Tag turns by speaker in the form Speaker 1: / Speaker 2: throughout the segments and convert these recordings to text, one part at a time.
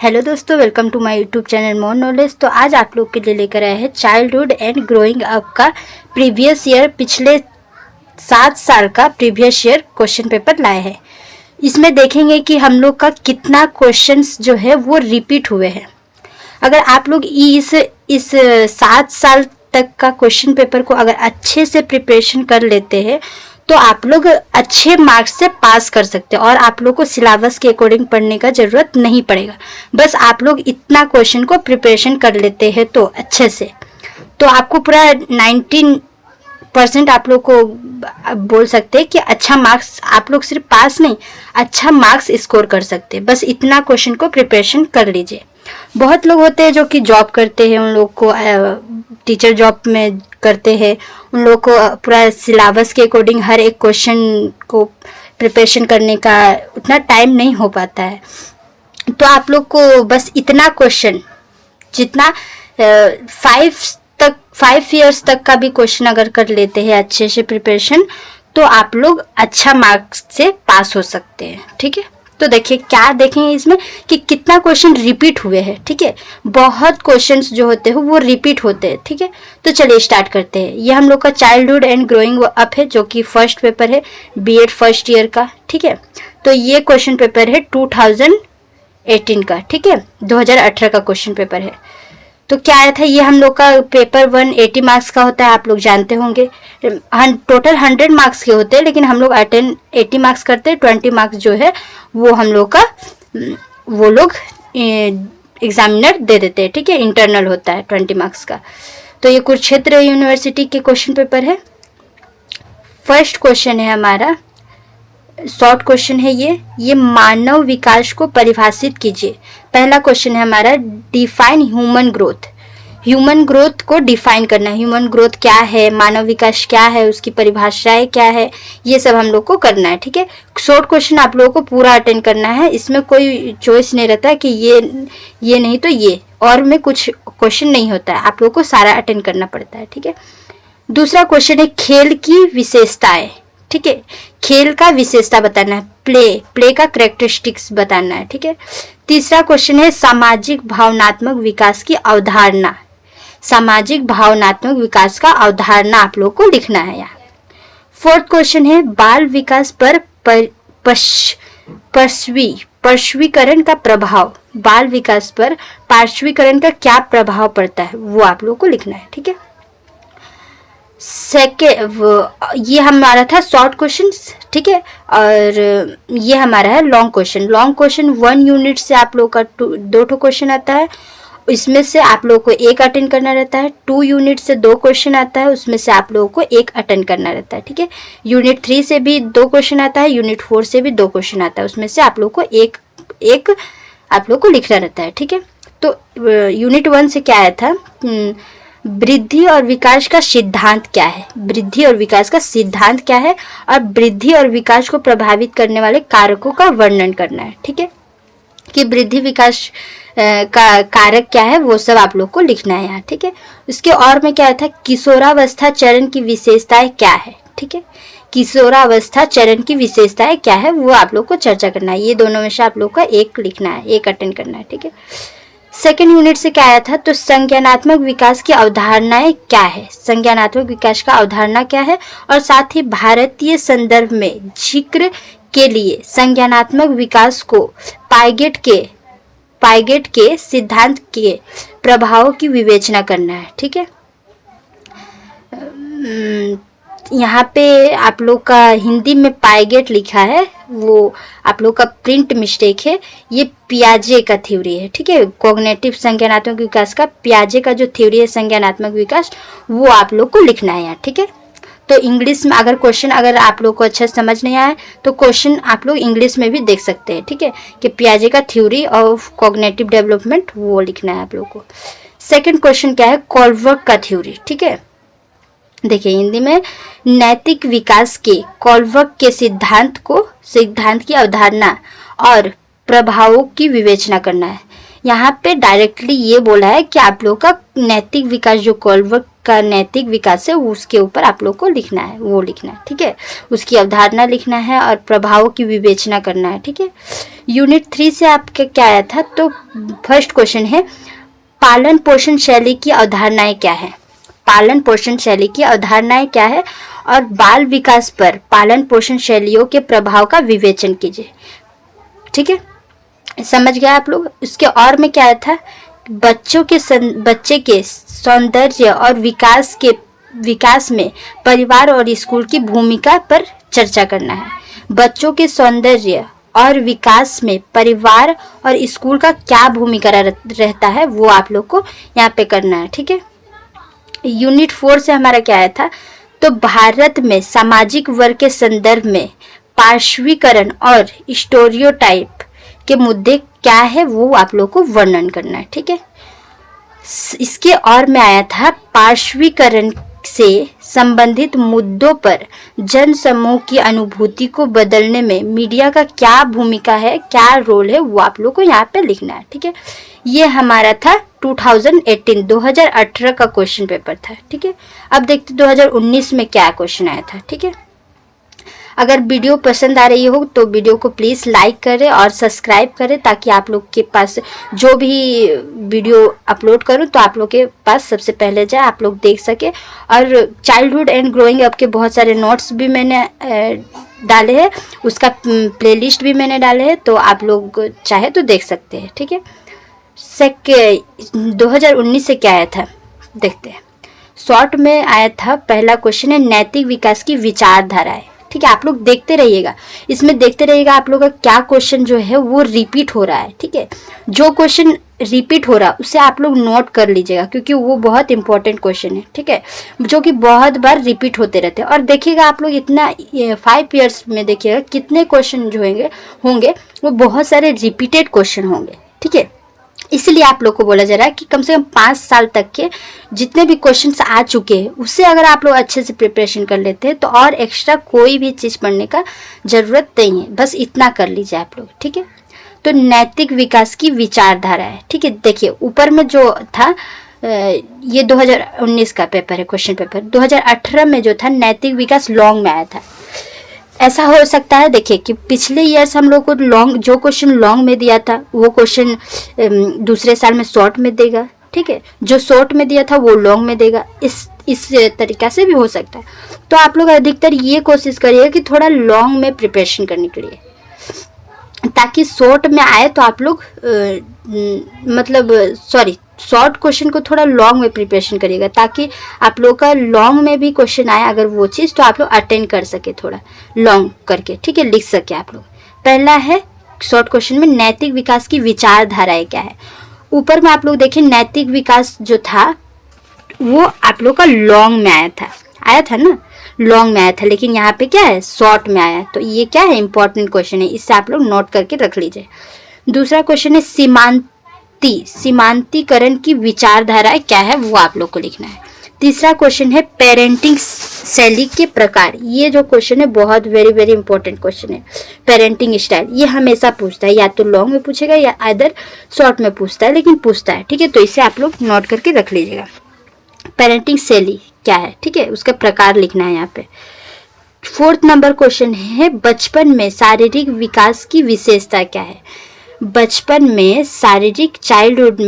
Speaker 1: Hello दोस्तों, welcome to my YouTube channel more knowledge. तो आज आप लोग के लिए लेकर आए हैं चाइल्डहुड एंड ग्रोइंग अप का प्रीवियस ईयर, पिछले 7 साल का प्रीवियस ईयर क्वेश्चन पेपर लाए हैं। इसमें देखेंगे कि हम लोग का कितना क्वेश्चंस जो है वो रिपीट हुए हैं। अगर आप लोग इस 7 साल तक का क्वेश्चन पेपर को अगर अच्छे से प्रिपरेशन कर लेते हैं तो आप लोग अच्छे मार्क्स से पास कर सकते हैं और आप लोग को सिलेबस के अकॉर्डिंग पढ़ने का ज़रूरत नहीं पड़ेगा। बस आप लोग इतना क्वेश्चन को प्रिपरेशन कर लेते हैं तो अच्छे से, तो आपको पूरा 19% आप लोग को बोल सकते हैं कि अच्छा मार्क्स, आप लोग सिर्फ पास नहीं अच्छा मार्क्स स्कोर कर सकते हैं। बस इतना क्वेश्चन को प्रिपरेशन कर लीजिए। बहुत लोग होते हैं जो कि जॉब करते हैं, उन लोग को टीचर जॉब में करते हैं, उन लोग को पूरा सिलेबस के अकॉर्डिंग हर एक क्वेश्चन को प्रिपरेशन करने का उतना टाइम नहीं हो पाता है। तो आप लोग को बस इतना क्वेश्चन, जितना 5 इयर्स तक का भी क्वेश्चन अगर कर लेते हैं अच्छे से प्रिपरेशन, तो आप लोग अच्छा मार्क्स से पास हो सकते हैं। ठीक है, तो देखिए क्या देखेंगे इसमें कि कितना क्वेश्चन रिपीट हुए हैं। ठीक है, बहुत क्वेश्चंस जो होते हैं वो रिपीट होते हैं। ठीक है, तो चलिए स्टार्ट करते हैं। ये हम लोग का चाइल्डहुड एंड ग्रोइंग अप है, जो कि फर्स्ट पेपर है बीएड फर्स्ट ईयर का। ठीक है, तो ये क्वेश्चन पेपर है 2018 का। ठीक है, 2018 का क्वेश्चन पेपर है। तो क्या आया था, ये हम लोग का पेपर 1 80 मार्क्स का होता है, आप लोग जानते होंगे। टोटल 100 मार्क्स के होते हैं, लेकिन हम लोग 80 मार्क्स करते हैं। 20 मार्क्स जो है वो हम लोग का वो लोग एग्जामिनर दे देते हैं। ठीक है, इंटरनल होता है 20 मार्क्स का। तो ये कुरुक्षेत्र यूनिवर्सिटी के क्वेश्चन पेपर है। फर्स्ट क्वेश्चन है हमारा, शॉर्ट क्वेश्चन है ये मानव विकास को परिभाषित कीजिए। पहला क्वेश्चन है हमारा, define human growth. Human growth को डिफाइन करना है। ह्यूमन ग्रोथ क्या है, मानव विकास क्या है, उसकी परिभाषाएं क्या है, ये सब हम लोग को करना है। ठीक है, शॉर्ट क्वेश्चन आप लोगों को पूरा अटेंड करना है। इसमें कोई चॉइस नहीं रहता कि ये नहीं तो ये, और में कुछ क्वेश्चन नहीं होता है, आप लोगों को सारा अटेंड करना पड़ता है। ठीक है, दूसरा क्वेश्चन है खेल की विशेषताएं। ठीक है, खेल का विशेषता बताना है, प्ले का कैरेक्टरिस्टिक्स बताना है। ठीक है, तीसरा क्वेश्चन है सामाजिक भावनात्मक विकास की अवधारणा। सामाजिक भावनात्मक विकास का अवधारणा आप लोग को लिखना है यहाँ। फोर्थ क्वेश्चन है बाल विकास पर पार्श्वीकरण का प्रभाव। बाल विकास पर पार्श्वीकरण का क्या प्रभाव पड़ता है, वो आप लोग को लिखना है। ठीक है, ये हमारा था शॉर्ट क्वेश्चन। ठीक है, और ये हमारा है long question. Long question 1 unit से आप लोग का 2 क्वेश्चन आता है, इसमें से आप लोग को 1 अटेंड करना रहता है। 2 यूनिट से 2 क्वेश्चन आता है, उसमें से आप लोगों को 1 अटेंड करना रहता है। ठीक है, यूनिट 3 से भी 2 क्वेश्चन आता है, यूनिट 4 से भी 2 क्वेश्चन आता है, उसमें से आप लोग को एक आप लोग को लिखना रहता है। ठीक है, तो यूनिट 1 से क्या आया था, वृद्धि और विकास का सिद्धांत क्या है। वृद्धि और विकास का सिद्धांत क्या है, और वृद्धि और विकास को प्रभावित करने वाले कारकों का वर्णन करना है। ठीक है, कि वृद्धि विकास का कारक क्या है, वो सब आप लोग को लिखना है यहाँ। ठीक है, उसके और में क्या था, किशोरावस्था चरण की विशेषताएं क्या है। ठीक है, किशोरावस्था चरण की विशेषताएं क्या है, वो आप लोग को चर्चा करना है। ये दोनों में से आप लोग का 1 लिखना है, 1 अटेंड करना है। ठीक है, सेकेंड यूनिट से क्या आया था, तो संज्ञानात्मक विकास की अवधारणाएं क्या है। संज्ञानात्मक विकास का अवधारणा क्या है, और साथ ही भारतीय संदर्भ में जिक्र के लिए संज्ञानात्मक विकास को पाइगेट के सिद्धांत के प्रभावों की विवेचना करना है। ठीक है, यहाँ पे आप लोग का हिंदी में पाइगेट लिखा है, वो आप लोग का प्रिंट मिस्टेक है। ये पियाजे का थ्योरी है। ठीक है, कॉग्निटिव संज्ञानात्मक विकास का पियाजे का जो थ्योरी है संज्ञानात्मक विकास, वो आप लोग को लिखना है यहाँ। ठीक है, तो इंग्लिश में अगर क्वेश्चन अगर आप लोग को अच्छा समझ नहीं आया तो क्वेश्चन आप लोग इंग्लिश में भी देख सकते हैं। ठीक है, कि पियाजे का थ्योरी ऑफ कॉग्निटिव डेवलपमेंट, वो लिखना है आप लोग को। सेकेंड क्वेश्चन क्या है, कोलबर्ग का थ्योरी। ठीक है, देखिए हिंदी में नैतिक विकास के कोलबर्ग के सिद्धांत की अवधारणा और प्रभावों की विवेचना करना है। यहाँ पे डायरेक्टली ये बोला है कि आप लोग का नैतिक विकास जो कोलबर्ग का नैतिक विकास है उसके ऊपर आप लोग को लिखना है, वो लिखना है, ठीक है। उसकी अवधारणा लिखना है और प्रभावों की विवेचना करना है, ठीक है। यूनिट 3 से आपके क्या आया था, तो फर्स्ट क्वेश्चन है पालन पोषण शैली की अवधारणाएं क्या है। पालन पोषण शैली की अवधारणाएं क्या है और बाल विकास पर पालन पोषण शैलियों के प्रभाव का विवेचन कीजिए, ठीक है। समझ गया आप लोग। इसके और में क्या आया था, बच्चे के सौंदर्य और विकास में परिवार और स्कूल की भूमिका पर चर्चा करना है। बच्चों के सौंदर्य और विकास में परिवार और स्कूल का क्या भूमिका रहता है वो आप लोग को यहाँ पे करना है, ठीक है। यूनिट 4 से हमारा क्या आया था, तो भारत में सामाजिक वर्ग के संदर्भ में पार्श्वीकरण और स्टेरियोटाइप के मुद्दे क्या है वो आप लोग को वर्णन करना है, ठीक है। इसके और में आया था पार्श्वीकरण से संबंधित मुद्दों पर जन समूह की अनुभूति को बदलने में मीडिया का क्या भूमिका है, क्या रोल है, वो आप लोग को यहाँ पे लिखना है, ठीक है। ये हमारा था 2018 का क्वेश्चन पेपर था, ठीक है। अब देखते 2019 में क्या क्वेश्चन आया था, ठीक है। अगर वीडियो पसंद आ रही हो तो वीडियो को प्लीज़ लाइक करें और सब्सक्राइब करें, ताकि आप लोग के पास जो भी वीडियो अपलोड करूं तो आप लोग के पास सबसे पहले जाए, आप लोग देख सके। और चाइल्डहुड एंड ग्रोइंग अप के बहुत सारे नोट्स भी मैंने डाले हैं, उसका प्लेलिस्ट भी मैंने डाले हैं, तो आप लोग चाहे तो देख सकते हैं, ठीक है। 2019 से क्या आया था देखते हैं। शॉर्ट में आया था, पहला क्वेश्चन है नैतिक विकास की विचारधाराएं, ठीक है। आप लोग देखते रहिएगा, इसमें देखते रहिएगा आप लोग का क्या क्वेश्चन जो है वो रिपीट हो रहा है, ठीक है। जो क्वेश्चन रिपीट हो रहा है उसे आप लोग नोट कर लीजिएगा, क्योंकि वो बहुत इंपॉर्टेंट क्वेश्चन है, ठीक है, जो कि बहुत बार रिपीट होते रहते हैं। और देखिएगा आप लोग इतना 5 ईयर्स में देखिएगा कितने क्वेश्चन जो होंगे वो बहुत सारे रिपीटेड क्वेश्चन होंगे, ठीक है। इसलिए आप लोग को बोला जा रहा है कि कम से कम 5 साल तक के जितने भी क्वेश्चंस आ चुके हैं उससे अगर आप लोग अच्छे से प्रिपरेशन कर लेते हैं तो और एक्स्ट्रा कोई भी चीज़ पढ़ने का ज़रूरत नहीं है, बस इतना कर लीजिए आप लोग, ठीक है। तो नैतिक विकास की विचारधारा है, ठीक है। देखिए ऊपर में जो था ये 2019 का पेपर है, क्वेश्चन पेपर। 2018 में जो था नैतिक विकास लॉन्ग में आया था। ऐसा हो सकता है देखिए कि पिछले ईयर्स हम लोग को लॉन्ग जो क्वेश्चन लॉन्ग में दिया था वो क्वेश्चन दूसरे साल में शॉर्ट में देगा, ठीक है। जो शॉर्ट में दिया था वो लॉन्ग में देगा, इस तरीका से भी हो सकता है। तो आप लोग अधिकतर ये कोशिश करिए कि थोड़ा लॉन्ग में प्रिपरेशन करने के लिए, ताकि शॉर्ट में आए तो आप लोग शॉर्ट क्वेश्चन को थोड़ा लॉन्ग में प्रिपरेशन करिएगा, ताकि आप लोग का लॉन्ग में भी क्वेश्चन आए अगर वो चीज़ तो आप लोग अटेंड कर सके थोड़ा लॉन्ग करके, ठीक है, लिख सके आप लोग। पहला है शॉर्ट क्वेश्चन में नैतिक विकास की विचारधाराएं क्या है। ऊपर में आप लोग देखिए नैतिक विकास जो था वो आप लोग का लॉन्ग में आया था ना, लॉन्ग में आया था, लेकिन यहाँ पे क्या है शॉर्ट में आया। तो ये क्या है इंपॉर्टेंट क्वेश्चन है, इससे आप लोग नोट करके रख लीजिए। दूसरा क्वेश्चन है सीमांतीकरण की विचारधारा क्या है वो आप लोग को लिखना है। तीसरा क्वेश्चन है पेरेंटिंग शैली के प्रकार। ये जो क्वेश्चन है बहुत वेरी इंपॉर्टेंट क्वेश्चन है। पेरेंटिंग स्टाइल ये हमेशा पूछता है, या तो लॉन्ग में पूछेगा या अदर शॉर्ट में पूछता है, लेकिन पूछता है, ठीक है। तो इसे आप लोग नोट करके रख लीजिएगा। पेरेंटिंग शैली क्या है, ठीक है, उसका प्रकार लिखना है यहाँ पे। 4th नंबर क्वेश्चन है बचपन में शारीरिक विकास की विशेषता क्या है। बचपन में शारीरिक चाइल्डहुड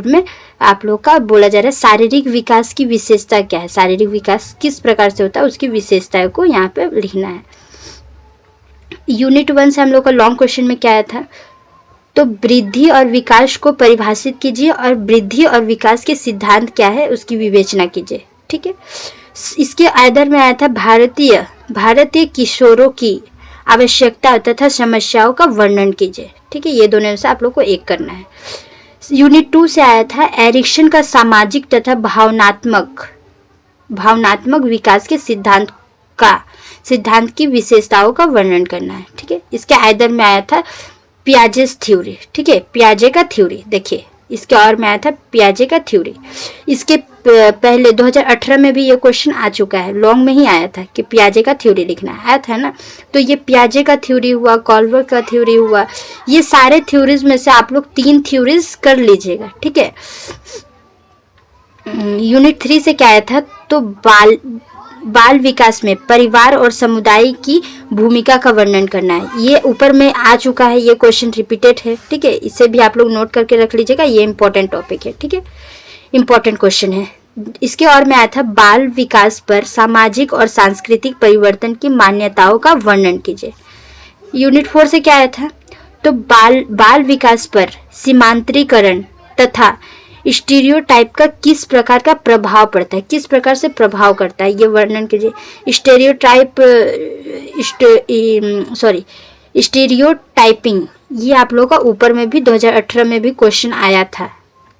Speaker 1: में आप लोग का बोला जा रहा है शारीरिक विकास की विशेषता क्या है, शारीरिक विकास किस प्रकार से होता है उसकी विशेषताओं को यहाँ पे लिखना है। यूनिट 1 से हम लोग का लॉन्ग क्वेश्चन में क्या आया था, तो वृद्धि और विकास को परिभाषित कीजिए और वृद्धि और विकास के सिद्धांत क्या है उसकी विवेचना कीजिए, ठीक है। इसके आधार में आया था भारतीय किशोरों की आवश्यकता तथा समस्याओं का वर्णन कीजिए, ठीक है। ये दोनों में से आप लोग को एक करना है। यूनिट 2 से आया था एरिक्सन का सामाजिक तथा भावनात्मक विकास के सिद्धांत की विशेषताओं का वर्णन करना है, ठीक है। इसके आधार में आया था पियाजेस थ्योरी, ठीक है, पियाजे का थ्योरी। देखिए इसके और में आया था पियाजे का थ्योरी। इसके पहले 2018 में भी ये क्वेश्चन आ चुका है, लॉन्ग में ही आया था कि पियाजे का थ्योरी लिखना आया था ना। तो ये पियाजे का थ्योरी हुआ, कॉल्वर का थ्योरी हुआ, ये सारे थ्योरीज में से आप लोग 3 थ्योरीज कर लीजिएगा, ठीक है। यूनिट 3 से क्या आया था, तो बाल विकास में परिवार और समुदाय की भूमिका का वर्णन करना है। ये ऊपर में आ चुका है, ये क्वेश्चन रिपीटेड है, ठीक है, इसे भी आप लोग नोट करके रख लीजिएगा, ये इंपॉर्टेंट टॉपिक है, ठीक है, इंपॉर्टेंट क्वेश्चन है। इसके और में आया था बाल विकास पर सामाजिक और सांस्कृतिक परिवर्तन की मान्यताओं का वर्णन कीजिए। यूनिट 4 से क्या आया था, तो बाल विकास पर सीमांतरीकरण तथा स्टीरियोटाइप का किस प्रकार का प्रभाव पड़ता है, किस प्रकार से प्रभाव करता है, ये वर्णन कीजिए। स्टीरियोटाइपिंग, ये आप लोगों का ऊपर में भी 2018 में भी क्वेश्चन आया था,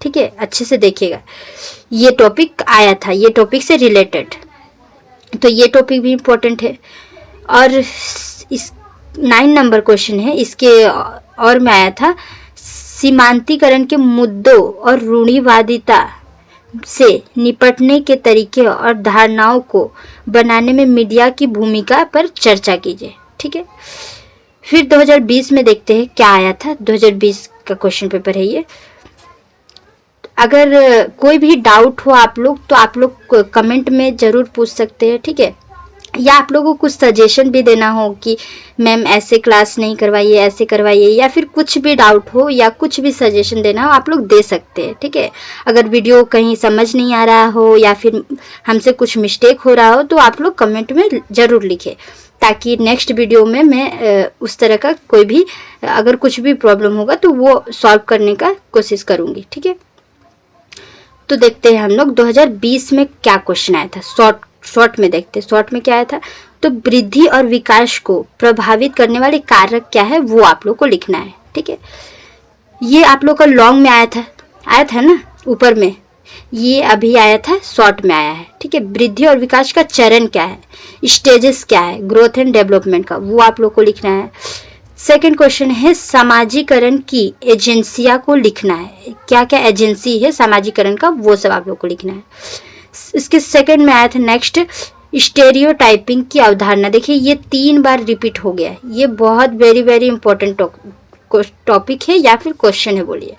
Speaker 1: ठीक है, अच्छे से देखिएगा, ये टॉपिक आया था, ये टॉपिक से रिलेटेड, तो ये टॉपिक भी इम्पोर्टेंट है। और इस 9 नंबर क्वेश्चन है, इसके और में आया था सीमांतीकरण के मुद्दों और रूढ़िवादिता से निपटने के तरीके और धारणाओं को बनाने में मीडिया की भूमिका पर चर्चा कीजिए, ठीक है। फिर 2020 में देखते हैं क्या आया था, 2020 का क्वेश्चन पेपर है ये। अगर कोई भी डाउट हो आप लोग तो आप लोग कमेंट में ज़रूर पूछ सकते हैं, ठीक है, या आप लोगों को कुछ सजेशन भी देना हो कि मैम ऐसे क्लास नहीं करवाइए, ऐसे करवाइए, या फिर कुछ भी डाउट हो या कुछ भी सजेशन देना हो आप लोग दे सकते हैं, ठीक है। अगर वीडियो कहीं समझ नहीं आ रहा हो या फिर हमसे कुछ मिस्टेक हो रहा हो तो आप लोग कमेंट में ज़रूर लिखें, ताकि नेक्स्ट वीडियो में मैं उस तरह का कोई भी अगर कुछ भी प्रॉब्लम होगा तो वो सॉल्व करने का कोशिश करूँगी, ठीक है। तो देखते हैं हम लोग 2020 में क्या क्वेश्चन आया था, शॉर्ट में देखते हैं, शॉर्ट में क्या आया था, तो वृद्धि और विकास को प्रभावित करने वाले कारक क्या है वो आप लोग को लिखना है, ठीक है। ये आप लोग का लॉन्ग में आया था ना ऊपर में, ये अभी आया था शॉर्ट में आया है, ठीक है। वृद्धि और विकास का चरण क्या है, स्टेजेस क्या है ग्रोथ एंड डेवलपमेंट का, वो आप लोग को लिखना है। सेकंड क्वेश्चन है सामाजिकरण की एजेंसिया को लिखना है, क्या क्या एजेंसी है सामाजिकरण का वो सब आप लोग को लिखना है। इसके सेकंड में आया था नेक्स्ट स्टेरियोटाइपिंग की अवधारणा, देखिए ये 3 बार रिपीट हो गया है, ये बहुत वेरी वेरी इंपॉर्टेंट टॉपिक है या फिर क्वेश्चन है बोलिए,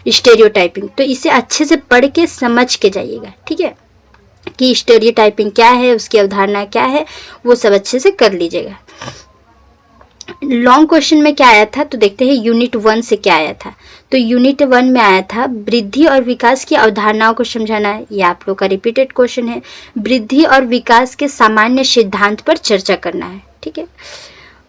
Speaker 1: स्टेरियोटाइपिंग। तो इसे अच्छे से पढ़ के समझ के जाइएगा, ठीक है, कि स्टेरियोटाइपिंग क्या है, उसकी अवधारणा क्या है, वो सब अच्छे से कर लीजिएगा। लॉन्ग क्वेश्चन में क्या आया था, तो देखते हैं यूनिट 1 से क्या आया था। तो यूनिट 1 में आया था वृद्धि और विकास की अवधारणाओं को समझाना है, ये आप लोग का रिपीटेड क्वेश्चन है। वृद्धि और विकास के सामान्य सिद्धांत पर चर्चा करना है, ठीक है।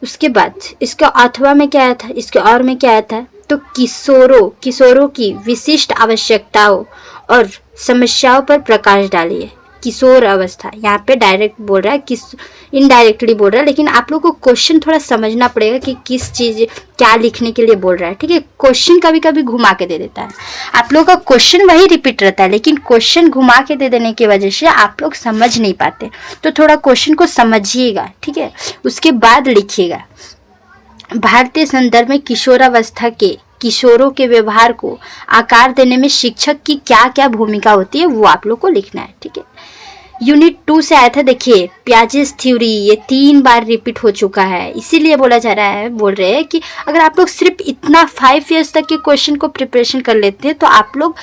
Speaker 1: उसके बाद इसके अथवा में क्या आया था, इसके और में क्या आया था, तो किशोरों की विशिष्ट आवश्यकताओं और समस्याओं पर प्रकाश डालिए। किशोर अवस्था, यहाँ पे डायरेक्ट बोल रहा है, इनडायरेक्टली बोल रहा है, लेकिन आप लोग को क्वेश्चन थोड़ा समझना पड़ेगा कि किस चीज़ क्या लिखने के लिए बोल रहा है, ठीक है। क्वेश्चन कभी कभी घुमा के दे देता है, आप लोग का क्वेश्चन वही रिपीट रहता है, लेकिन क्वेश्चन घुमा के दे देने की वजह से आप लोग समझ नहीं पाते, तो थोड़ा क्वेश्चन को समझिएगा, ठीक है, उसके बाद लिखिएगा। भारतीय संदर्भ में किशोरावस्था के किशोरों के व्यवहार को आकार देने में शिक्षक की क्या क्या भूमिका होती है वो आप लोग को लिखना है, ठीक है। यूनिट 2 से आया था, देखिए पियाजेस थ्योरी, ये 3 बार रिपीट हो चुका है, इसीलिए बोल रहे हैं कि अगर आप लोग सिर्फ इतना 5 इयर्स तक के क्वेश्चन को प्रिपरेशन कर लेते हैं तो आप लोग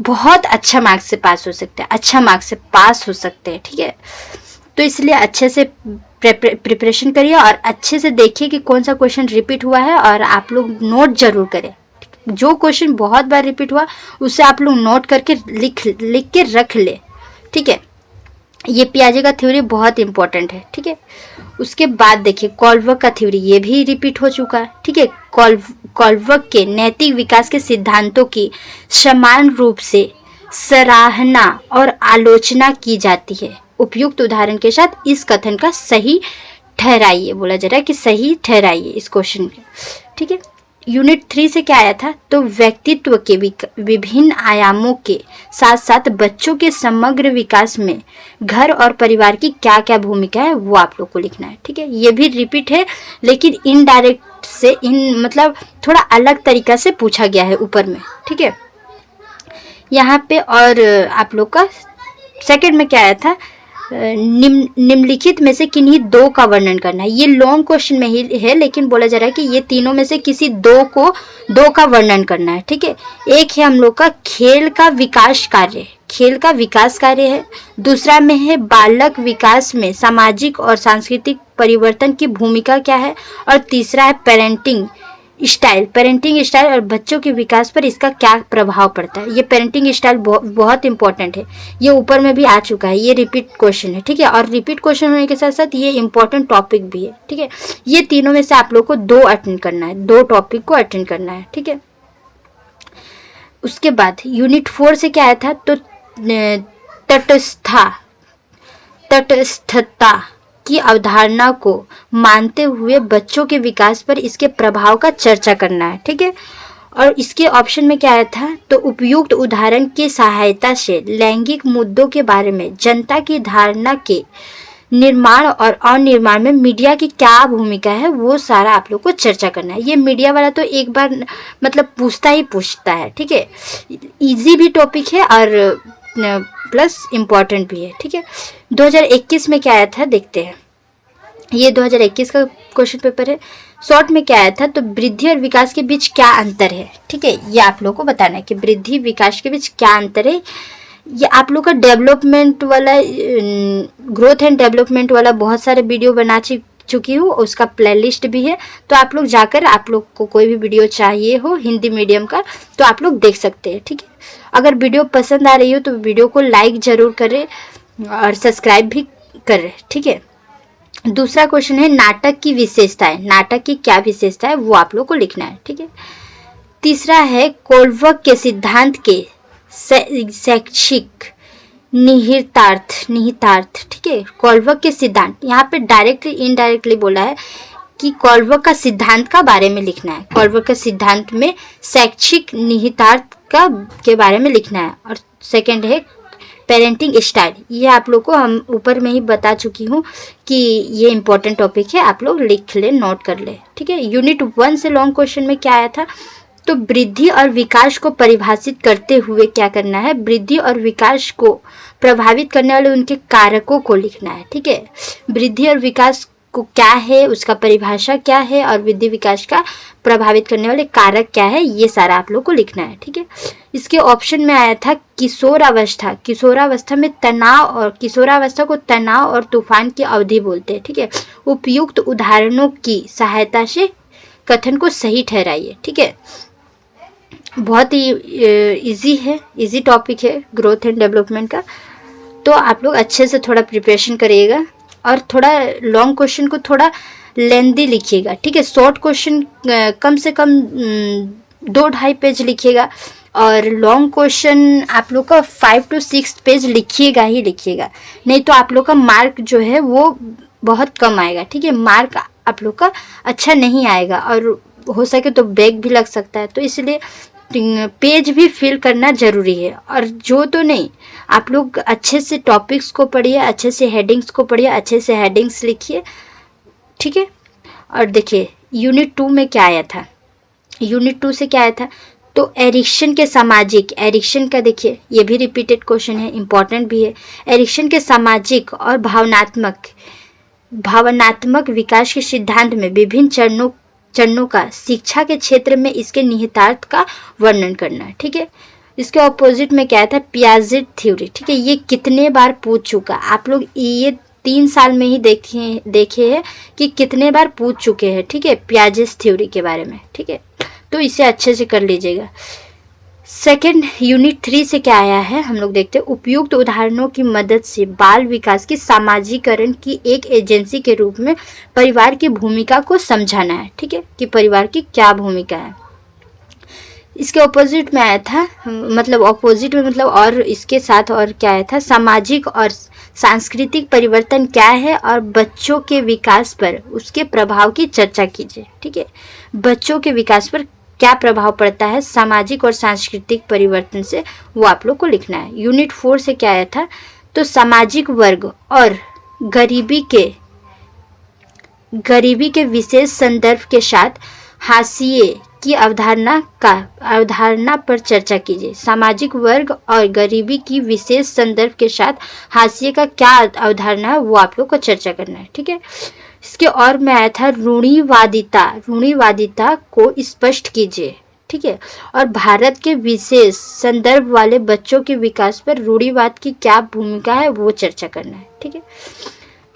Speaker 1: बहुत अच्छा मार्क्स से पास हो सकते हैं, अच्छा मार्क्स से पास हो सकते हैं, ठीक है। तो इसलिए अच्छे से प्रिपरेशन करिए और अच्छे से देखिए कि कौन सा क्वेश्चन रिपीट हुआ है, और आप लोग नोट जरूर करें। जो क्वेश्चन बहुत बार रिपीट हुआ उसे आप लोग नोट करके लिख के रख ले, ठीक है। ये पियाजे का थ्योरी बहुत इंपॉर्टेंट है, ठीक है। उसके बाद देखिए कॉलवर्क का थ्योरी, ये भी रिपीट हो चुका है, ठीक है। कॉलवर्क के नैतिक विकास के सिद्धांतों की समान रूप से सराहना और आलोचना की जाती है। उपयुक्त उदाहरण के साथ इस कथन का सही ठहराइए, बोला जा रहा है कि सही ठहराइए इस क्वेश्चन के, ठीक है। यूनिट 3 से क्या आया था, तो व्यक्तित्व के विभिन्न आयामों के साथ साथ बच्चों के समग्र विकास में घर और परिवार की क्या क्या भूमिका है वो आप लोग को लिखना है, ठीक है। ये भी रिपीट है लेकिन इनडायरेक्ट से मतलब थोड़ा अलग तरीका से पूछा गया है ऊपर में, ठीक है यहाँ पे। और आप लोग का सेकंड में क्या आया था, निम्नलिखित में से किन्हीं दो का वर्णन करना है। ये लॉन्ग क्वेश्चन में ही है, लेकिन बोला जा रहा है कि ये तीनों में से किसी दो का वर्णन करना है। ठीक है, एक है हम लोग का खेल का विकास कार्य, खेल का विकास कार्य है। दूसरा में है बालक विकास में सामाजिक और सांस्कृतिक परिवर्तन की भूमिका क्या है। और तीसरा है पेरेंटिंग स्टाइल और बच्चों के विकास पर इसका क्या प्रभाव पड़ता है। ये पेरेंटिंग स्टाइल बहुत इंपॉर्टेंट है, ये ऊपर में भी आ चुका है, ये रिपीट क्वेश्चन है। ठीक है, और रिपीट क्वेश्चन होने के साथ साथ ये इंपॉर्टेंट टॉपिक भी है। ठीक है, ये तीनों में से आप लोग को दो अटेंड करना है, दो टॉपिक को अटेंड करना है। ठीक है, उसके बाद यूनिट 4 से क्या आया था, तो तटस्थता की अवधारणा को मानते हुए बच्चों के विकास पर इसके प्रभाव का चर्चा करना है। ठीक है, और इसके ऑप्शन में क्या आया था, तो उपयुक्त उदाहरण की सहायता से लैंगिक मुद्दों के बारे में जनता की धारणा के निर्माण और अनिर्माण में मीडिया की क्या भूमिका है, वो सारा आप लोग को चर्चा करना है। ये मीडिया वाला तो एक बार मतलब पूछता है। ठीक है, इजी भी टॉपिक है और प्लस इम्पॉर्टेंट भी है। ठीक है, 2021 में क्या आया था देखते हैं, ये 2021 का क्वेश्चन पेपर है। शॉर्ट में क्या आया था, तो वृद्धि और विकास के बीच क्या अंतर है। ठीक है, ये आप लोग को बताना है कि वृद्धि विकास के बीच क्या अंतर है। ये आप लोग का डेवलपमेंट वाला, ग्रोथ एंड डेवलपमेंट वाला बहुत सारे वीडियो बना चुकी हूँ, उसका प्लेलिस्ट भी है, तो आप लोग जाकर, आप लोग को कोई भी वीडियो चाहिए हो हिंदी मीडियम का तो आप लोग देख सकते हैं। ठीक है, अगर वीडियो पसंद आ रही हो तो वीडियो को लाइक जरूर करें और सब्सक्राइब भी करें। ठीक है, दूसरा क्वेश्चन है नाटक की विशेषताएं, नाटक की क्या विशेषता है वो आप लोग को लिखना है। ठीक है, तीसरा है कोलवर्क के सिद्धांत के शैक्षिक निहितार्थ। ठीक है, कोलवर्क के सिद्धांत, यहाँ पे डायरेक्टली इनडायरेक्टली बोला है कि कोलवर्क का सिद्धांत का बारे में लिखना है। कोलवर्क के सिद्धांत में शैक्षिक निहितार्थ का के बारे में लिखना है। और सेकंड है पेरेंटिंग स्टाइल, ये आप लोग को हम ऊपर में ही बता चुकी हूँ कि ये इंपॉर्टेंट टॉपिक है, आप लोग लिख ले, नोट कर ले। ठीक है, यूनिट 1 से लॉन्ग क्वेश्चन में क्या आया था, तो वृद्धि और विकास को परिभाषित करते हुए क्या करना है, वृद्धि और विकास को प्रभावित करने वाले उनके कारकों को लिखना है। ठीक है, वृद्धि और विकास को क्या है, उसका परिभाषा क्या है, और वृद्धि विकास का प्रभावित करने वाले कारक क्या है, ये सारा आप लोग को लिखना है। ठीक है, इसके ऑप्शन में आया था किशोरावस्था में तनाव, और किशोरावस्था को तनाव और तूफान की अवधि बोलते हैं। ठीक है, उपयुक्त उदाहरणों की सहायता से कथन को सही ठहराइए। ठीक है, बहुत ही इजी है, इजी टॉपिक है ग्रोथ एंड डेवलपमेंट का, तो आप लोग अच्छे से थोड़ा प्रिपरेशन करिएगा और थोड़ा लॉन्ग क्वेश्चन को थोड़ा लेंदी लिखिएगा। ठीक है, शॉर्ट क्वेश्चन कम से कम 2-2.5 पेज लिखिएगा और लॉन्ग क्वेश्चन आप लोग का 5 to 6 पेज लिखिएगा ही लिखिएगा, नहीं तो आप लोग का मार्क जो है वो बहुत कम आएगा। ठीक है, मार्क आप लोग का अच्छा नहीं आएगा और हो सके तो बैक भी लग सकता है, तो इसलिए पेज भी फिल करना ज़रूरी है। और जो तो नहीं, आप लोग अच्छे से टॉपिक्स को पढ़िए, अच्छे से हेडिंग्स को पढ़िए, अच्छे से हेडिंग्स लिखिए। ठीक है, और देखिए यूनिट 2 में क्या आया था, यूनिट 2 से क्या आया था, तो एरिक्सन के सामाजिक, एरिक्सन का देखिए ये भी रिपीटेड क्वेश्चन है, इंपॉर्टेंट भी है। एरिक्सन के सामाजिक और भावनात्मक विकास के सिद्धांत में विभिन्न चरणों का शिक्षा के क्षेत्र में इसके निहितार्थ का वर्णन करना है। ठीक है, इसके ऑपोजिट में क्या था, पियाजेट थ्योरी। ठीक है, ये कितने बार पूछ चुका, आप लोग ये 3 साल में ही देखे हैं कि कितने बार पूछ चुके हैं। ठीक है, पियाजेट थ्योरी के बारे में। ठीक है, तो इसे अच्छे से कर लीजिएगा। सेकेंड यूनिट 3 से क्या आया है हम लोग देखते हैं, उपयुक्त उदाहरणों की मदद से बाल विकास की सामाजिकरण की एक एजेंसी के रूप में परिवार की भूमिका को समझाना है। ठीक है, कि परिवार की क्या भूमिका है। इसके ऑपोजिट में आया था, मतलब ऑपोजिट में मतलब और इसके साथ और क्या आया था, सामाजिक और सांस्कृतिक परिवर्तन क्या है और बच्चों के विकास पर उसके प्रभाव की चर्चा कीजिए। ठीक है, बच्चों के विकास पर क्या प्रभाव पड़ता है सामाजिक और सांस्कृतिक परिवर्तन से, वो आप लोग को लिखना है। यूनिट 4 से क्या आया था, तो सामाजिक वर्ग और गरीबी के विशेष संदर्भ के साथ हाशिए की अवधारणा पर चर्चा कीजिए। सामाजिक वर्ग और गरीबी की विशेष संदर्भ के साथ हाशिए का क्या अवधारणा है वो आप लोग को चर्चा करना है, ठीक है। इसके और में आया था रूढ़िवादिता को स्पष्ट कीजिए, ठीक है। और भारत के विशेष संदर्भ वाले बच्चों के विकास पर रूढ़िवाद की क्या भूमिका है वो चर्चा करना है, ठीक है।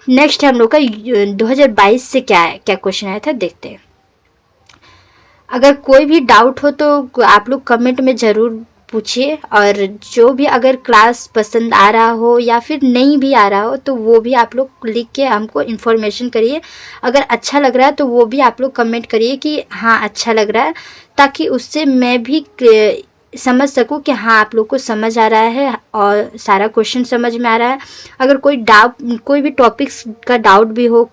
Speaker 1: नेक्स्ट हम लोग का 2022 से क्या क्वेश्चन आया था देखते हैं। अगर कोई भी डाउट हो तो आप लोग कमेंट में ज़रूर पूछिए, और जो भी अगर क्लास पसंद आ रहा हो या फिर नहीं भी आ रहा हो तो वो भी आप लोग लिख के हमको इन्फॉर्मेशन करिए। अगर अच्छा लग रहा है तो वो भी आप लोग कमेंट करिए कि हाँ अच्छा लग रहा है, ताकि उससे मैं भी समझ सकूं कि हाँ आप लोग को समझ आ रहा है और सारा क्वेश्चन समझ में आ रहा है। अगर कोई भी टॉपिक्स का डाउट भी हो,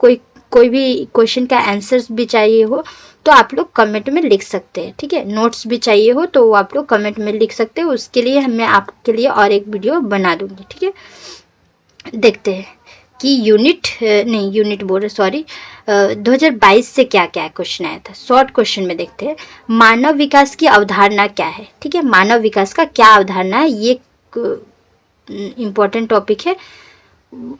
Speaker 1: कोई भी क्वेश्चन का आंसर्स भी चाहिए हो तो आप लोग कमेंट में लिख सकते हैं, ठीक है। नोट्स भी चाहिए हो तो आप लोग कमेंट में लिख सकते हैं, उसके लिए मैं आपके लिए और एक वीडियो बना दूंगी, ठीक है। देखते हैं कि 2022 से क्या क्या क्वेश्चन आया था। शॉर्ट क्वेश्चन में देखते हैं मानव विकास की अवधारणा क्या है, ठीक है। मानव विकास का क्या अवधारणा है, ये इम्पोर्टेंट टॉपिक है।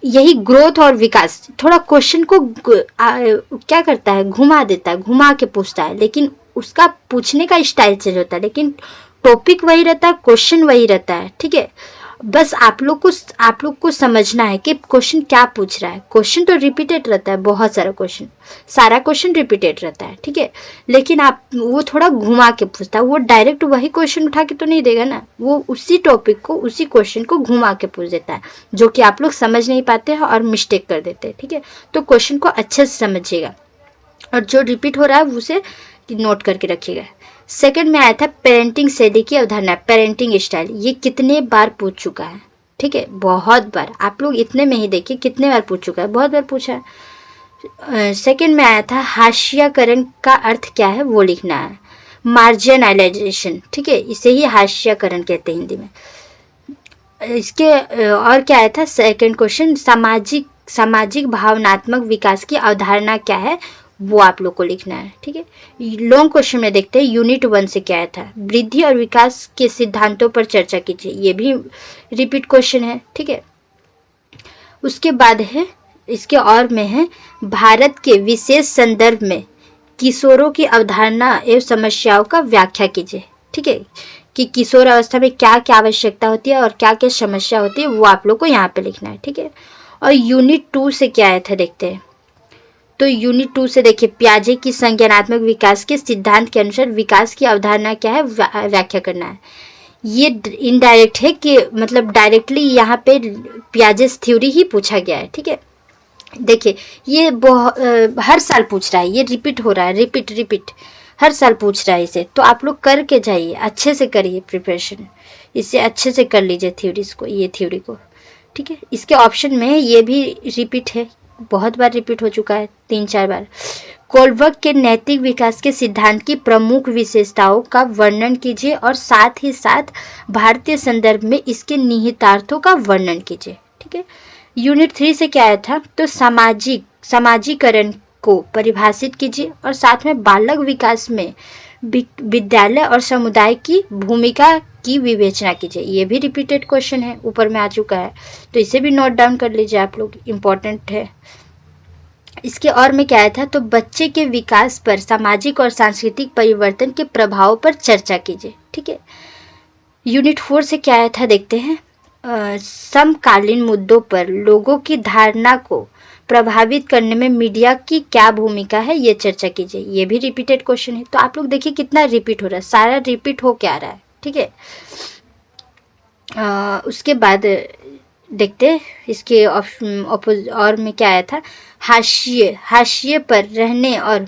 Speaker 1: यही ग्रोथ और विकास थोड़ा क्वेश्चन को क्या करता है, घुमा देता है, घुमा के पूछता है, लेकिन उसका पूछने का स्टाइल चेंज होता है, लेकिन टॉपिक वही रहता है, क्वेश्चन वही रहता है, ठीक है। बस आप लोग को समझना है कि क्वेश्चन क्या पूछ रहा है। क्वेश्चन तो रिपीटेड रहता है, बहुत सारा क्वेश्चन रिपीटेड रहता है, ठीक है। लेकिन वो थोड़ा घुमा के पूछता है, वो डायरेक्ट वही क्वेश्चन उठा के तो नहीं देगा ना, वो उसी टॉपिक को, उसी क्वेश्चन को घुमा के पूछ देता है, जो कि आप लोग समझ नहीं पाते हैं और मिस्टेक कर देते हैं, ठीक है। तो क्वेश्चन को अच्छे से समझिएगा और जो रिपीट हो रहा है उसे नोट करके रखिएगा। सेकंड में आया था पेरेंटिंग शैली की अवधारणा, पेरेंटिंग स्टाइल। ये कितने बार पूछ चुका है, ठीक है, बहुत बार। आप लोग इतने में ही देखिए कितने बार पूछ चुका है, बहुत बार पूछा है। सेकंड में आया था हाशियाकरण का अर्थ क्या है वो लिखना है, मार्जिनलाइजेशन, ठीक है, इसे ही हाशियाकरण कहते हैं हिंदी में। इसके और क्या आया था सेकंड क्वेश्चन, सामाजिक भावनात्मक विकास की अवधारणा क्या है वो आप लोग को लिखना है, ठीक है। लॉन्ग क्वेश्चन में देखते हैं यूनिट 1 से क्या आया था, वृद्धि और विकास के सिद्धांतों पर चर्चा कीजिए। ये भी रिपीट क्वेश्चन है, ठीक है। उसके बाद है इसके और में है भारत के विशेष संदर्भ में किशोरों की अवधारणा एवं समस्याओं का व्याख्या कीजिए, ठीक है, कि किशोर अवस्था में क्या क्या आवश्यकता होती है और क्या क्या समस्या होती है वो आप लोग को यहाँ पे लिखना है, ठीक है। और यूनिट 2 से क्या आया था देखते हैं। तो यूनिट 2 से देखिए पियाजे की संज्ञानात्मक विकास के सिद्धांत के अनुसार विकास की अवधारणा क्या है व्याख्या करना है। ये इनडायरेक्ट है कि मतलब डायरेक्टली यहाँ पे पियाजेस थ्योरी ही पूछा गया है, ठीक है। देखिए ये हर साल पूछ रहा है, ये रिपीट हो रहा है, रिपीट हर साल पूछ रहा है इसे, तो आप लोग करके जाइए, अच्छे से करिए प्रिपरेशन, इसे अच्छे से कर लीजिए ये थ्योरी को, ठीक है। इसके ऑप्शन में ये भी रिपीट है, बहुत बार रिपीट हो चुका है, 3-4 बार। कोलबर्ग के नैतिक विकास के सिद्धांत की प्रमुख विशेषताओं का वर्णन कीजिए और साथ ही साथ भारतीय संदर्भ में इसके निहितार्थों का वर्णन कीजिए, ठीक है। यूनिट 3 से क्या आया था, तो समाजीकरण को परिभाषित कीजिए और साथ में बालक विकास में विद्यालय और समुदाय की भूमिका की विवेचना कीजिए। ये भी रिपीटेड क्वेश्चन है, ऊपर में आ चुका है, तो इसे भी नोट डाउन कर लीजिए आप लोग, इम्पोर्टेंट है। इसके और में क्या आया था, तो बच्चे के विकास पर सामाजिक और सांस्कृतिक परिवर्तन के प्रभाव पर चर्चा कीजिए, ठीक है। यूनिट 4 से क्या आया था देखते हैं, समकालीन मुद्दों पर लोगों की धारणा को प्रभावित करने में मीडिया की क्या भूमिका है ये चर्चा कीजिए। ये भी रिपीटेड क्वेश्चन है, तो आप लोग देखिए कितना रिपीट हो रहा है, सारा रिपीट हो क्या रहा है, ठीक है। उसके बाद देखते हैं इसके और में क्या आया था, हाशिए पर रहने, और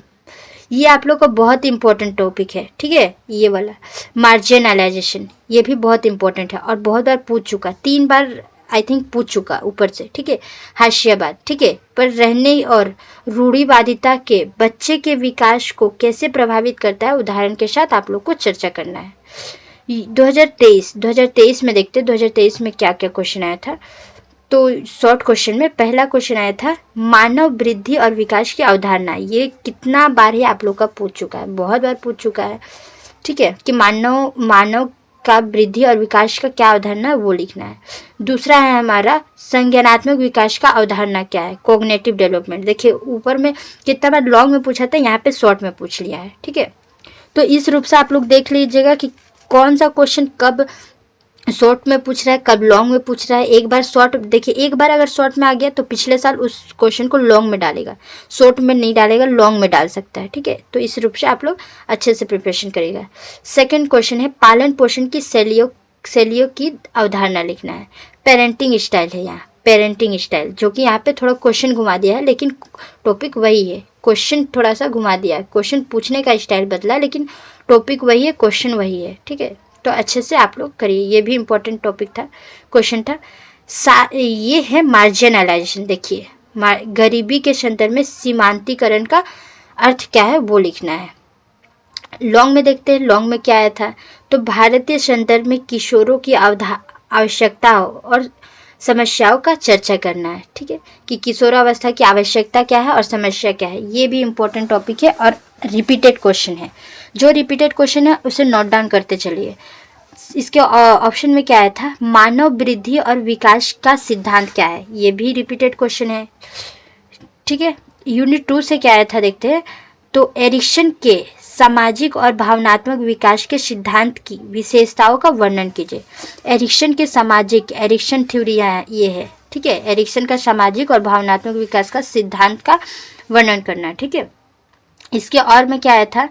Speaker 1: ये आप लोग का बहुत इंपॉर्टेंट टॉपिक है, ठीक है। ये वाला मार्जिनलाइजेशन, ये भी बहुत इंपॉर्टेंट है और बहुत बार पूछ चुका, 3 बार आई थिंक पूछ चुका ऊपर से, ठीक है। हाशियाबाद, ठीक है, पर रहने और रूढ़िवादिता के बच्चे के विकास को कैसे प्रभावित करता है उदाहरण के साथ आप लोग को चर्चा करना है। 2023 में देखते हैं 2023 में क्या क्या क्वेश्चन आया था। तो शॉर्ट क्वेश्चन में पहला क्वेश्चन आया था मानव वृद्धि और विकास की अवधारणा। ये कितना बार ही आप लोग का पूछ चुका है, बहुत बार पूछ चुका है, ठीक है, कि मानव का वृद्धि और विकास का क्या अवधारणा है वो लिखना है। दूसरा है हमारा संज्ञानात्मक विकास का अवधारणा क्या है, कोग्निटिव डेवलपमेंट। देखिए ऊपर में कितना बार लॉन्ग में पूछा था, यहाँ पे शॉर्ट में पूछ लिया है, ठीक है। तो इस रूप से आप लोग देख लीजिएगा कि कौन सा क्वेश्चन कब शॉर्ट में पूछ रहा है, कब लॉन्ग में पूछ रहा है। एक बार शॉर्ट, देखिए एक बार अगर शॉर्ट में आ गया तो पिछले साल उस क्वेश्चन को लॉन्ग में डालेगा, शॉर्ट में नहीं डालेगा, लॉन्ग में डाल सकता है, ठीक है। तो इस रूप से आप लोग अच्छे से प्रिपरेशन करिएगा। सेकंड क्वेश्चन है पालन पोषण की शैलियों की अवधारणा लिखना है। पेरेंटिंग स्टाइल है यहाँ, पेरेंटिंग स्टाइल, जो कि यहाँ पे थोड़ा क्वेश्चन घुमा दिया है लेकिन टॉपिक वही है। क्वेश्चन थोड़ा सा घुमा दिया है, क्वेश्चन पूछने का स्टाइल बदला है लेकिन टॉपिक वही है, क्वेश्चन वही है, ठीक है। तो अच्छे से आप लोग करिए, ये भी इम्पोर्टेंट टॉपिक था, क्वेश्चन था। ये है मार्जिनलाइजेशन। देखिए गरीबी के संदर्भ में सीमांतीकरण का अर्थ क्या है वो लिखना है। लॉन्ग में देखते हैं, लॉन्ग में क्या आया था, तो भारतीय संदर्भ में किशोरों की आवश्यकता और समस्याओं का चर्चा करना है, ठीक है, कि किशोरावस्था की आवश्यकता क्या है और समस्या क्या है। ये भी इम्पोर्टेंट टॉपिक है और रिपीटेड क्वेश्चन है। जो रिपीटेड क्वेश्चन है उसे नोट डाउन करते चलिए। इसके ऑप्शन में क्या आया था, मानव वृद्धि और विकास का सिद्धांत क्या है, ये भी रिपीटेड क्वेश्चन है, ठीक है। यूनिट 2 से क्या आया था देखते हैं, तो एरिक्सन के सामाजिक और भावनात्मक विकास के सिद्धांत की विशेषताओं का वर्णन कीजिए। एरिक्सन के सामाजिक, एरिक्सन थ्योरी ये है, ठीक है, एरिक्सन का सामाजिक और भावनात्मक विकास का सिद्धांत का वर्णन करना, ठीक है। इसके और में क्या आया था,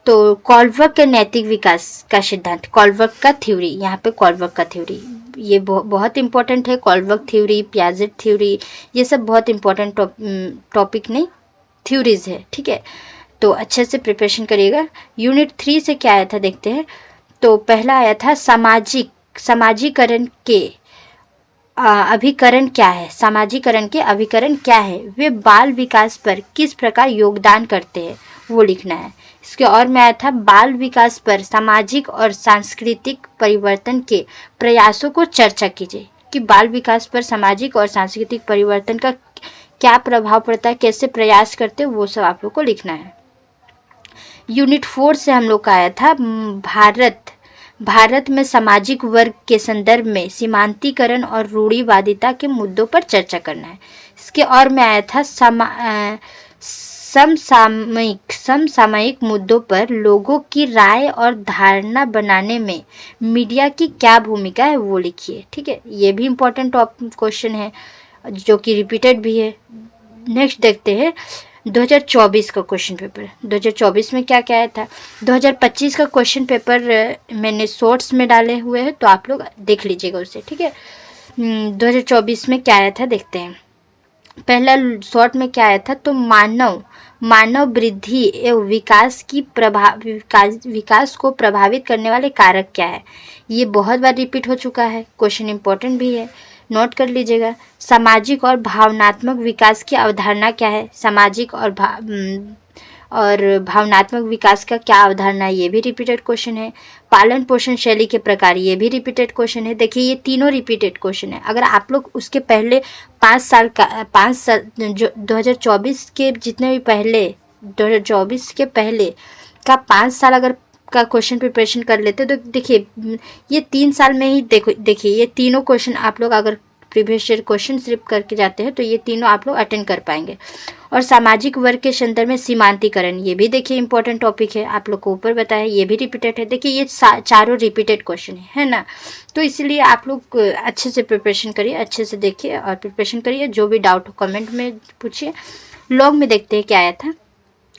Speaker 1: तो कॉलबर्ग के नैतिक विकास का सिद्धांत, कॉलबर्ग का थ्योरी, यहाँ पे कॉलबर्ग का थ्योरी ये बहुत इंपॉर्टेंट है। कॉलबर्ग थ्योरी, पियाजेट थ्योरी, ये सब बहुत इंपॉर्टेंट टॉपिक नहीं, थ्योरीज है, ठीक है। तो अच्छे से प्रिपरेशन करिएगा। यूनिट 3 से क्या आया था देखते हैं, तो पहला आया था समाजीकरण के अभिकरण क्या है, सामाजिकरण के अभिकरण क्या है, वे बाल विकास पर किस प्रकार योगदान करते हैं वो लिखना है। इसके और में आया था बाल विकास पर सामाजिक और सांस्कृतिक परिवर्तन के प्रयासों को चर्चा कीजिए, कि बाल विकास पर सामाजिक और सांस्कृतिक परिवर्तन का क्या प्रभाव पड़ता है, कैसे प्रयास करते हैं, वो सब आप लोग को लिखना है। यूनिट 4 से हम लोग का आया था भारत में सामाजिक वर्ग के संदर्भ में सीमांतीकरण और रूढ़िवादिता के मुद्दों पर चर्चा करना है। इसके और में आया था समसामयिक मुद्दों पर लोगों की राय और धारणा बनाने में मीडिया की क्या भूमिका है वो लिखिए, ठीक है। ये भी इम्पोर्टेंट क्वेश्चन है जो कि रिपीटेड भी है। नेक्स्ट देखते हैं 2024 का क्वेश्चन पेपर। 2024 में क्या क्या आया था, 2025 का क्वेश्चन पेपर मैंने शॉर्ट्स में डाले हुए हैं, तो आप लोग देख लीजिएगा उसे, ठीक है। 2024 में क्या आया था देखते हैं। पहला शॉर्ट में क्या आया था, तो मानव वृद्धि एवं विकास को प्रभावित करने वाले कारक क्या है। ये बहुत बार रिपीट हो चुका है, क्वेश्चन इंपॉर्टेंट भी है, नोट कर लीजिएगा। सामाजिक और भावनात्मक विकास की अवधारणा क्या है, सामाजिक और भावनात्मक विकास का क्या अवधारणा है, ये भी रिपीटेड क्वेश्चन है। पालन पोषण शैली के प्रकार, ये भी रिपीटेड क्वेश्चन है। देखिए ये तीनों रिपीटेड क्वेश्चन है। अगर आप लोग उसके पहले 5 साल जो 2024 के जितने भी पहले 2024 के पहले का 5 साल अगर का क्वेश्चन प्रिपरेशन कर लेते तो देखिए ये 3 साल में ही देखिए ये तीनों क्वेश्चन आप लोग अगर प्रीवियस ईयर क्वेश्चन सिर्फ करके जाते हैं तो ये तीनों आप लोग अटेंड कर पाएंगे। और सामाजिक वर्ग के संदर्भ में सीमांतीकरण, ये भी देखिए इंपॉर्टेंट टॉपिक है, आप लोग को ऊपर बताया, ये भी रिपीटेड है। देखिए ये चारों रिपीटेड क्वेश्चन है ना, तो इसलिए आप लोग अच्छे से प्रिपरेशन करिए, अच्छे से देखिए और प्रिपरेशन करिए। जो भी डाउट हो कमेंट में पूछिए। लॉन्ग में देखते हैं क्या आया था,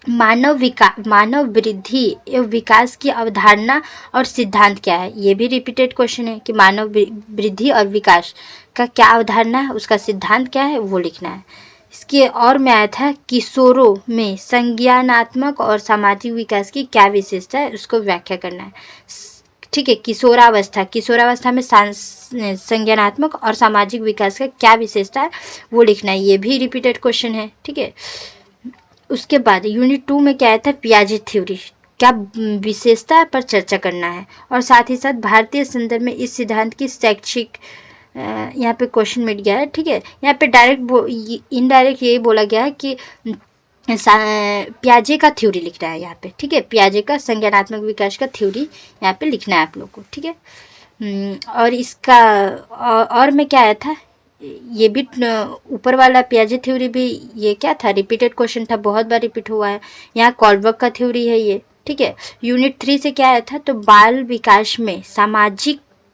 Speaker 1: मानव वृद्धि एवं विकास की अवधारणा और सिद्धांत क्या है, ये भी रिपीटेड क्वेश्चन है कि मानव वृद्धि और विकास का क्या अवधारणा है, उसका सिद्धांत क्या है वो लिखना है। इसके और में आया था किशोरों में संज्ञानात्मक और सामाजिक विकास की क्या विशेषता है, उसको व्याख्या करना है, ठीक है। किशोरावस्था में संज्ञानात्मक और सामाजिक विकास का क्या विशेषता है वो लिखना है, ये भी रिपीटेड क्वेश्चन है, ठीक है। उसके बाद यूनिट 2 में क्या आया था, पियाजे थ्योरी क्या विशेषता पर चर्चा करना है और साथ ही साथ भारतीय संदर्भ में इस सिद्धांत की शैक्षिक यहाँ पे क्वेश्चन मिट गया है, ठीक है। यहाँ पे डायरेक्ट इनडायरेक्ट यही बोला गया है कि पियाजे का थ्योरी लिखना है यहाँ पे, ठीक है। पियाजे का संज्ञानात्मक विकास का थ्योरी यहाँ पे लिखना है आप लोग को, ठीक है। और इसका और में क्या आया था, ये भी ऊपर वाला पियाजे थ्योरी भी ये क्या था, रिपीटेड क्वेश्चन था, बहुत बार रिपीट हुआ है। यहाँ कॉलबर्ग का थ्योरी है ये, ठीक है। यूनिट 3 से क्या आया था, तो बाल विकास में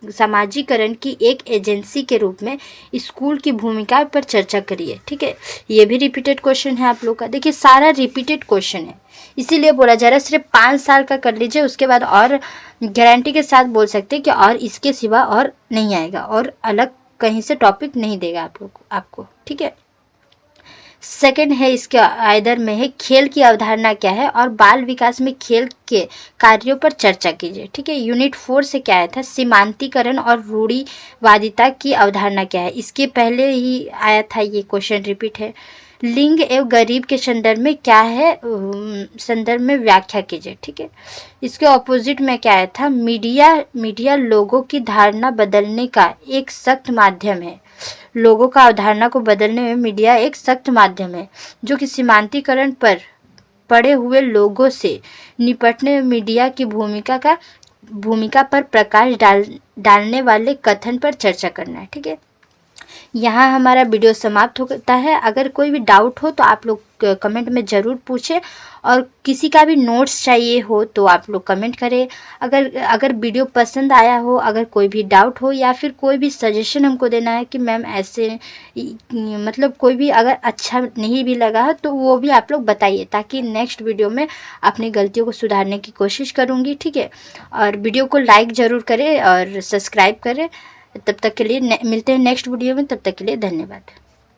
Speaker 1: समाजीकरण की एक एजेंसी के रूप में स्कूल की भूमिका पर चर्चा करिए, ठीक है। ये भी रिपीटेड क्वेश्चन है आप लोग का। देखिए सारा रिपीटेड क्वेश्चन है, इसीलिए बोला जा रहा है सिर्फ 5 साल का कर लीजिए, उसके बाद और गारंटी के साथ बोल सकते हैं कि और इसके सिवा और नहीं आएगा, और अलग कहीं से टॉपिक नहीं देगा आप लोग को, आपको, ठीक है। सेकंड है इसके आइदर में है खेल की अवधारणा क्या है और बाल विकास में खेल के कार्यों पर चर्चा कीजिए, ठीक है। यूनिट 4 से क्या आया था, सीमांतीकरण और रूढ़िवादिता की अवधारणा क्या है, इसके पहले ही आया था, ये क्वेश्चन रिपीट है। लिंग एवं गरीब के संदर्भ में क्या है, संदर्भ में व्याख्या कीजिए, ठीक है। इसके ऑपोजिट में क्या आया था, मीडिया लोगों की धारणा बदलने का एक सख्त माध्यम है। लोगों का अवधारणा को बदलने में मीडिया एक सख्त माध्यम है, जो कि सीमांतीकरण पर पड़े हुए लोगों से निपटने में मीडिया की भूमिका पर प्रकाश डालने वाले कथन पर चर्चा करना है, ठीक है। यहाँ हमारा वीडियो समाप्त होता है। अगर कोई भी डाउट हो तो आप लोग कमेंट में ज़रूर पूछें, और किसी का भी नोट्स चाहिए हो तो आप लोग कमेंट करें। अगर वीडियो पसंद आया हो, अगर कोई भी डाउट हो या फिर कोई भी सजेशन हमको देना है कि मैम ऐसे, मतलब कोई भी अगर अच्छा नहीं भी लगा तो वो भी आप लोग बताइए, ताकि नेक्स्ट वीडियो में अपनी गलतियों को सुधारने की कोशिश करूँगी, ठीक है। और वीडियो को लाइक ज़रूर करें और सब्सक्राइब करें। तब तक के लिए मिलते हैं नेक्स्ट वीडियो में, तब तक के लिए धन्यवाद।